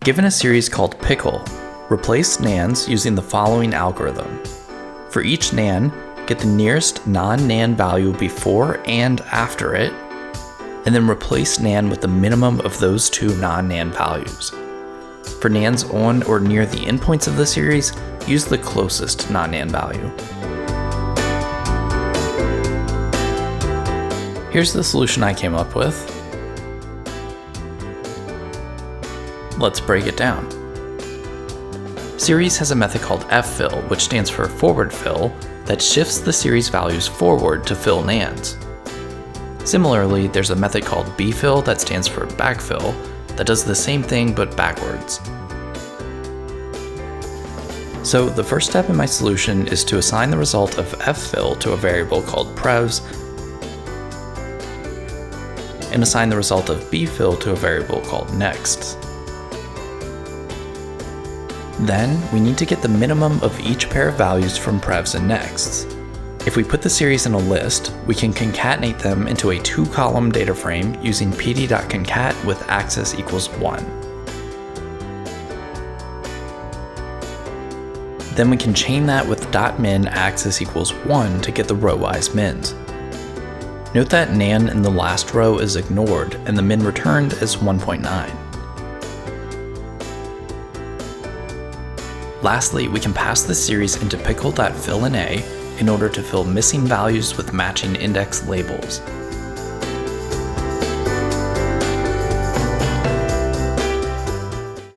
Given a series called Pickle, replace NaNs using the following algorithm. For each NaN, get the nearest non-NaN value before and after it, and then replace NaN with the minimum of those two non-NaN values. For NaNs on or near the endpoints of the series, use the closest non-NaN value. Here's the solution I came up with. Let's break it down. Series has a method called ffill, which stands for forward fill, that shifts the series values forward to fill NaNs. Similarly, there's a method called bfill that stands for backfill, that does the same thing but backwards. So the first step in my solution is to assign the result of ffill to a variable called prevs, and assign the result of bfill to a variable called next. Then, we need to get the minimum of each pair of values from prevs and nexts. If we put the series in a list, we can concatenate them into a 2-column data frame using pd.concat with axis equals 1. Then we can chain that with .min axis equals 1 to get the row-wise mins. Note that NaN in the last row is ignored and the min returned is 1.9. Lastly, we can pass the series into pickle.fillinA in order to fill missing values with matching index labels.